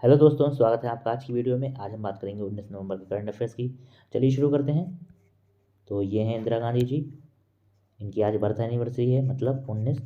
Hello दोस्तों, स्वागत है आपका आज की वीडियो में। आज हम बात करेंगे 19 नवंबर के करंट अफेयर्स की। चलिए शुरू करते हैं। तो ये हैं इंदिरा गांधी जी। इनकी आज बर्थ एनिवर्सरी है, मतलब 19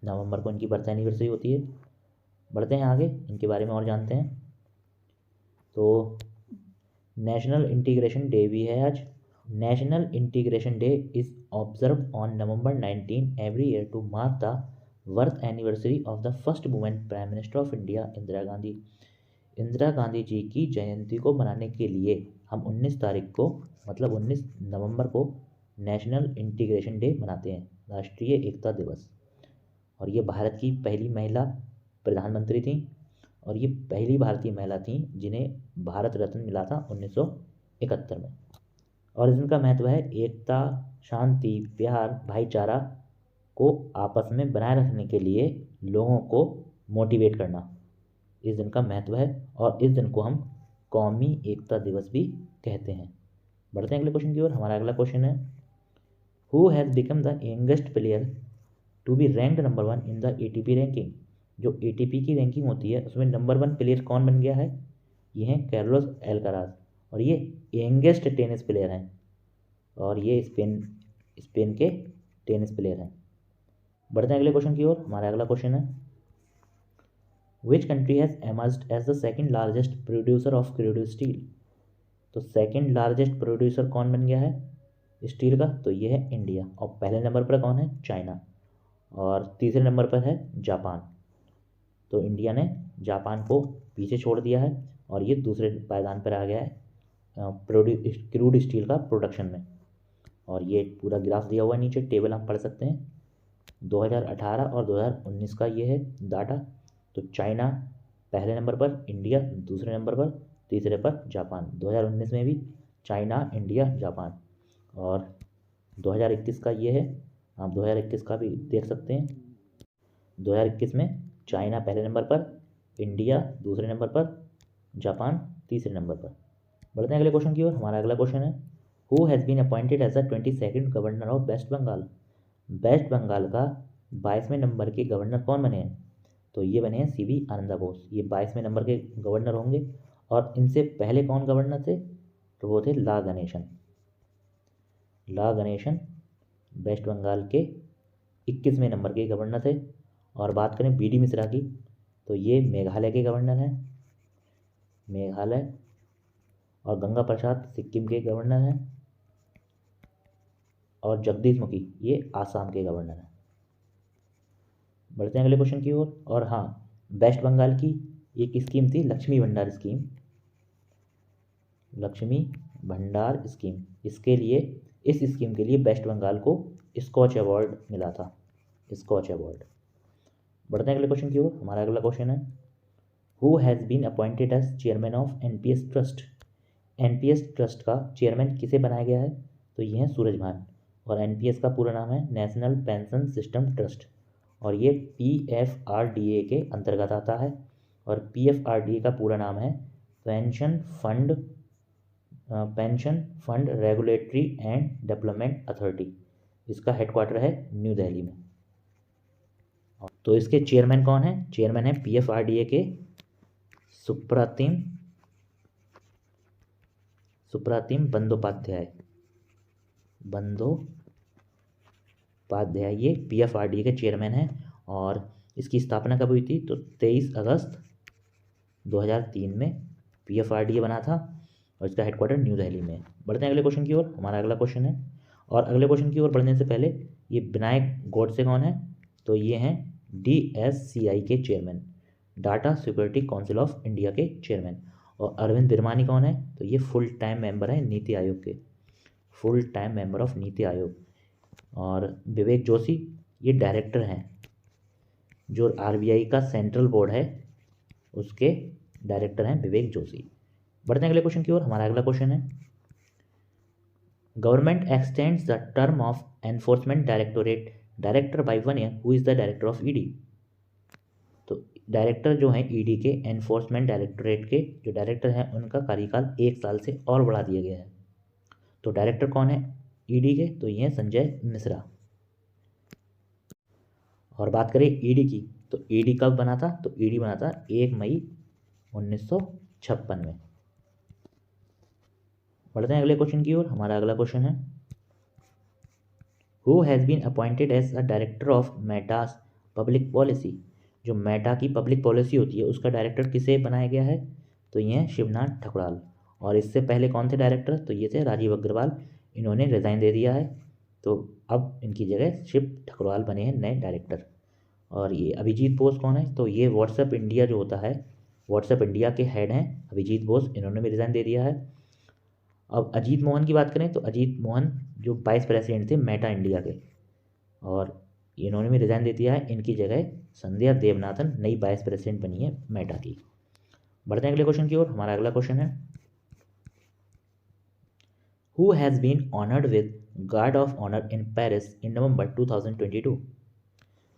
नवंबर को इनकी बर्थ एनिवर्सरी होती है। बढ़ते हैं आगे, इनके बारे में और जानते हैं। तो नेशनल इंटीग्रेशन डे भी है आज। National integration day is observe on November 19 every year to mark the birth anniversary of the first women prime minister of India, Indira Gandhi. Indira Gandhi ji की जयंती को मनाने के लिए हम 19 तारीख को, मतलब 19 नवंबर को नेशनल इंटीग्रेशन डे मनाते हैं, राष्ट्रीय एकता दिवस। और ये भारत की पहली महिला प्रधानमंत्री थी, और ये पहली भारतीय महिला थी जिन्हें भारत रत्न मिला था 1971 में। और इनका महत्व है एकता, शांति, प्यार, भाईचारा को आपस में बनाए रखने के लिए लोगों को मोटिवेट करना, इस दिन का महत्व है। और इस दिन को हम कौमी एकता दिवस भी कहते हैं। बढ़ते हैं अगले क्वेश्चन की ओर। हमारा अगला क्वेश्चन है, who has become the youngest player to be ranked number 1 in the ATP ranking. जो ATP की रैंकिंग होती है उसमें नंबर 1 प्लेयर कौन बन गया है? ये हैं कार्लोस एल्काराज, और ये यंगेस्ट टेनिस प्लेयर हैं, और ये स्पेन के टेनिस प्लेयर हैं। बढ़ते हैं अगले क्वेश्चन की ओर। हमारा अगला क्वेश्चन है, Which country has emerged as the second largest producer of crude steel? तो सेकंड लार्जेस्ट प्रोड्यूसर कौन बन गया है स्टील का? तो ये है इंडिया। और पहले नंबर पर कौन है? चाइना। और तीसरे नंबर पर है जापान। तो इंडिया ने जापान को पीछे छोड़ दिया है, और ये दूसरे पायदान पर आ गया है क्रूड स्टील का प्रोडक्शन में। और ये पूरा ग्राफ दिया हुआ है नीचे, टेबल आप पढ़ सकते हैं। 2018 और 2019 का ये है डाटा। तो चाइना पहले नंबर पर, इंडिया दूसरे नंबर पर, तीसरे पर जापान। 2019 में भी चाइना, इंडिया, जापान। और 2021 का ये है, आप 2021 का भी देख सकते हैं। 2021 में चाइना पहले नंबर पर, इंडिया दूसरे नंबर पर, जापान तीसरे नंबर पर। बढ़ते हैं अगले क्वेश्चन की ओर। हमारा अगला क्वेश्चन है, who has been appointed as the 22nd governor of West Bengal. West Bengal का 22वें नंबर के गवर्नर कौन बने हैं? तो ये बने हैं CB आनंदा बोस। ये 22वें नंबर के गवर्नर होंगे। और इनसे पहले कौन गवर्नर थे? तो वो थे ला गणेशन। ला गणेशन वेस्ट बंगाल के 21वें नंबर के गवर्नर थे। और बात करें BD मिश्रा की, तो ये मेघालय के गवर्नर हैं, मेघालय। और गंगा प्रसाद सिक्किम के गवर्नर हैं। और जगदीश मुखी ये आसाम के गवर्नर हैं। बढ़ते हैं अगले क्वेश्चन की ओर। और हाँ, वेस्ट बंगाल की एक स्कीम थी लक्ष्मी भंडार स्कीम। लक्ष्मी भंडार स्कीम, इसके लिए, इस स्कीम के लिए वेस्ट बंगाल को स्कॉच अवार्ड मिला था, स्कॉच अवार्ड। बढ़ते हैं अगले क्वेश्चन की ओर। हमारा अगला क्वेश्चन है, who has been appointed as chairman of NPS trust. NPS trust का चेयरमैन किसे बनाया गया है? तो ये हैं सूरज भान। और NPS का पूरा नाम है नेशनल पेंशन सिस्टम ट्रस्ट, और ये PFRDA के अंतर्गत आता है। और PFRDA का पूरा नाम है pension fund regulatory and development authority. इसका हेडक्वार्टर है न्यू दिल्ली में। तो इसके चेयरमैन कौन है? चेयरमैन है PFRDA के सुप्रातिम बंदोपाध्याय ये PFRDA के चेयरमैन हैं। और इसकी स्थापना कब हुई थी? तो 23 अगस्त 2003 में PFRDA बना था, और इसका हेडक्वार्टर न्यू दिल्ली में। बढ़ते हैं अगले क्वेश्चन की ओर। हमारा अगला क्वेश्चन है, और अगले क्वेश्चन की ओर बढ़ने से पहले, ये विनायक गोडसे कौन है? तो ये हैं DSCI के chairman, data security council of India के चेयरमैन। और अरविंद बिरमानी कौन है? तो ये फुल टाइम मेंबर हैं नीति आयोग के, full time member of NITI Aayog. और विवेक जोशी ये डायरेक्टर हैं, जो RBI का सेंट्रल बोर्ड है उसके डायरेक्टर हैं विवेक जोशी। बढ़ते हैं अगले क्वेश्चन की ओर। हमारा अगला क्वेश्चन है, government x tends the term of enforcement director by 1 year, who is the director of ED। तो डायरेक्टर जो हैं ED के, एनफोर्समेंट डायरेक्टोरेट के जो डायरेक्टर हैं, उनका कार्यकाल 1 साल से और बढ़ा दिया गया है। तो डायरेक्टर कौन है ED के? तो ये हैं संजय मिश्रा। और बात करें ED की, तो ईडी कब बना था? तो ईडी बना था 1 मई 1956 में। बढ़ते हैं अगले क्वेश्चन की ओर। हमारा अगला क्वेश्चन है, who has been appointed as a director of Meta's public policy? जो मेटा की पब्लिक पॉलिसी होती है उसका डायरेक्टर किसे बनाया गया है? तो ये हैं शिवनाथ ठकुराल। और इससे पहले कौन थे डायरेक्टर? तो ये थे राजीव अग्रवाल। इन्होंने रिज़ाइन दे दिया है, तो अब इनकी जगह शिव ठकुराल बने हैं नए डायरेक्टर। और ये अभिजीत बोस कौन है? तो ये व्हाट्सएप इंडिया जो होता है, व्हाट्सएप इंडिया के हेड हैं अभिजीत बोस, इन्होंने भी रिज़ाइन दे दिया है। अब अजीत मोहन की बात करें तो अजीत मोहन जो वाइस प्रेसिडेंट थे मेटा इंडिया के, और इन्होंने भी रिज़ाइन दे दिया है। इनकी जगह संध्या देवनाथन नई वाइस प्रेसिडेंट बनी है मेटा की। बढ़ते हैं अगले क्वेश्चन की ओर। हमारा अगला क्वेश्चन है, who has been honoured with guard of honour in Paris in November 2022?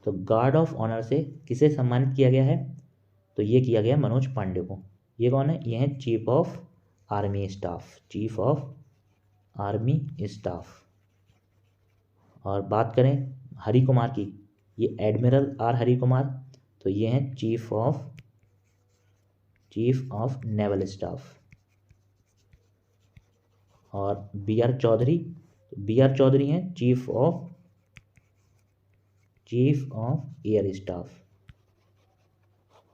तो गार्ड ऑफ ऑनर से किसे सम्मानित किया गया है? तो ये किया गया मनोज पांडे को। ये कौन है? ये हैं chief of army staff, chief of army staff. और बात करें हरि कुमार की, ये एडमिरल आर हरि कुमार, तो ये हैं चीफ ऑफ नेवल स्टाफ। और B R Chaudhary, B R Chaudhary हैं चीफ ऑफ एयर स्टाफ,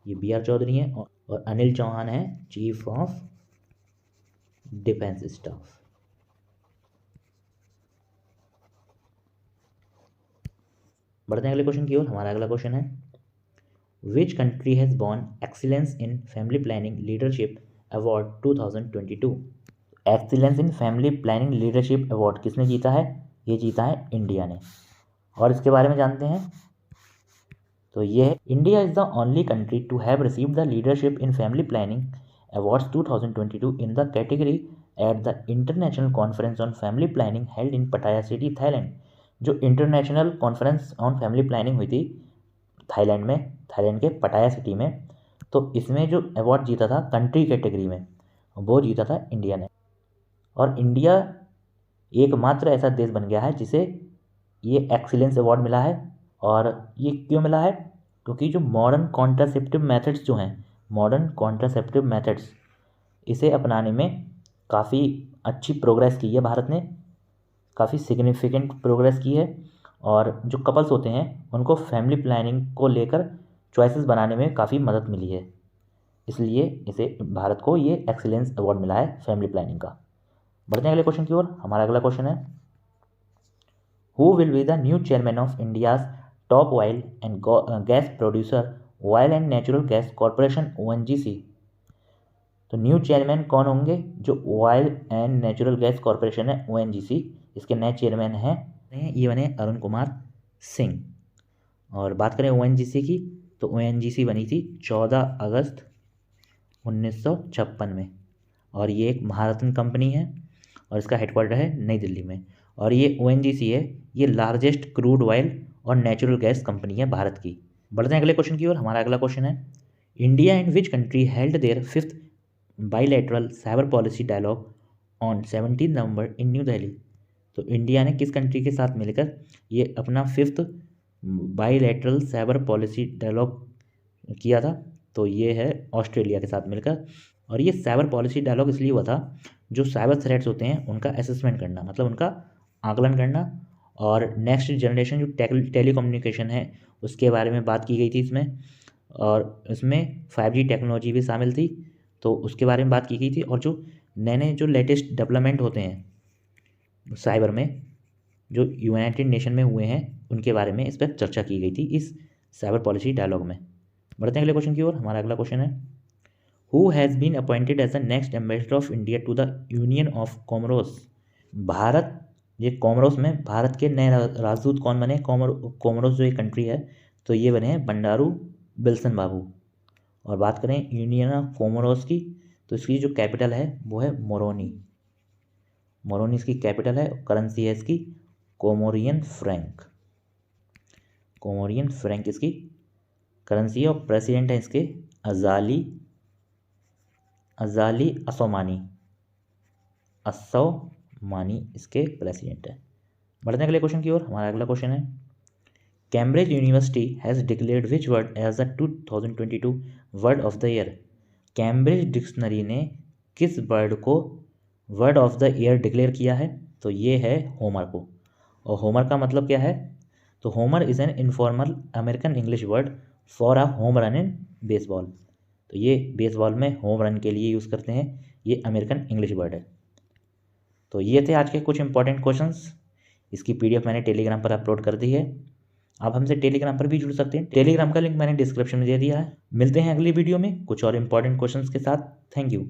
ये बी आर चौधरी हैं। और अनिल चौहान है चीफ ऑफ डिफेंस स्टाफ। बढ़ते हैं अगले क्वेश्चन की ओर। हमारा अगला क्वेश्चन है, which country has won excellence in family planning leadership award 2022? Excellence in family planning leadership award किसने जीता है? ये जीता है इंडिया ने। और इसके बारे में जानते हैं, तो ये है, India is the only country to have received the leadership in family planning awards 2022 in the category at the international conference on family planning held in Pattaya city, Thailand. जो international conference on family planning हुई थी Thailand में, Thailand के पटाया city में, तो इसमें जो अवार्ड जीता था कंट्री कैटेगरी में, वो जीता था इंडिया ने। और इंडिया एकमात्र ऐसा देश बन गया है जिसे ये एक्सीलेंस अवार्ड मिला है। और ये क्यों मिला है? क्योंकि जो मॉडर्न कॉन्ट्रासेप्टिव मेथड्स जो हैं, मॉडर्न कॉन्ट्रासेप्टिव मेथड्स, इसे अपनाने में काफ़ी अच्छी प्रोग्रेस की है भारत ने, काफ़ी सिग्निफिकेंट प्रोग्रेस की है। और जो कपल्स होते हैं उनको फैमिली प्लानिंग को लेकर चॉइसेस बनाने में काफ़ी मदद मिली है, इसलिए इसे भारत को ये एक्सीलेंस अवार्ड मिला है फैमिली प्लानिंग का। बढ़ते हैं अगले क्वेश्चन की ओर। हमारा अगला क्वेश्चन है, who will be the new chairman of India's top oil and gas producer oil and natural gas corporation ONGC? तो न्यू चेयरमैन कौन होंगे? जो oil and natural gas corporation है ONGC, इसके नए चेयरमैन हैं, ये बने अरुण कुमार सिंह। और बात करें ONGC की, तो ONGC बनी थी 14 अगस्त 1956 में। और ये एक महारत्न कंपनी है और इसका हेडक्वार्टर है नई दिल्ली में। और ये ONGC है, ये लार्जेस्ट क्रूड ऑयल और नेचुरल गैस कंपनी है भारत की। बढ़ते हैं अगले क्वेश्चन की ओर। हमारा अगला क्वेश्चन है, India and which country held their 5th bilateral cyber policy dialogue on 17 November in New Delhi? तो इंडिया ने किस कंट्री के साथ मिलकर ये अपना 5th bilateral cyber policy dialogue किया था? तो ये है ऑस्ट्रेलिया के साथ मिलकर। और ये साइबर पॉलिसी डायलॉग इसलिए हुआ था, जो साइबर थ्रेट्स होते हैं उनका असेसमेंट करना, मतलब उनका आकलन करना, और नेक्स्ट जनरेशन जो टेलीकम्युनिकेशन है उसके बारे में बात की गई थी इसमें। और इसमें 5G टेक्नोलॉजी भी शामिल थी, तो उसके बारे में बात की गई थी। और जो नए जो लेटेस्ट डेवलपमेंट होते हैं साइबर में, जो यूनाइटेड नेशन में हुए हैं, उनके बारे में इस पर चर्चा की गई थी इस साइबर पॉलिसी डायलॉग में। बढ़ते हैं अगले क्वेश्चन की ओर। हमारा अगला क्वेश्चन है, who has been appointed as the next ambassador of India to the Union of Comoros? Bharat, ये कोमोरोस में भारत के नए राजदूत कौन बने? कोमोरोस जो एक कंट्री है, तो ये बने हैं बंडारू विल्सन बाबू। और बात करें यूनियन ऑफ कोमोरोस की, तो इसकी जो कैपिटल है वो है मोरोनी। मोरोनी इसकी कैपिटल है। करेंसी है इसकी कोमोरियन फ्रैंक। कोमोरियन फ्रैंक इसकी करेंसी है। और प्रेसिडेंट है इसके अजाली असोमानी इसके प्रेसिडेंट है। बढ़ते हैं अगले क्वेश्चन की ओर। हमारा अगला क्वेश्चन है, Cambridge University has declared which word as the 2022 word of the year. Cambridge dictionary ने किस वर्ड को word of the year declare किया है? तो ये है होमर को। और होमर का मतलब क्या है? तो Homer is an informal American English word for a home run in baseball. तो ये बेसबॉल में होम रन के लिए यूज़ करते हैं, ये अमेरिकन इंग्लिश वर्ड है। तो ये थे आज के कुछ इंपॉर्टेंट क्वेश्चंस। इसकी पीडीएफ मैंने टेलीग्राम पर अपलोड कर दी है। आप हमसे टेलीग्राम पर भी जुड़ सकते हैं, टेलीग्राम का लिंक मैंने डिस्क्रिप्शन में दे दिया है। मिलते हैं अगली वीडियो में कुछ और इंपॉर्टेंट क्वेश्चंस के साथ। Thank you.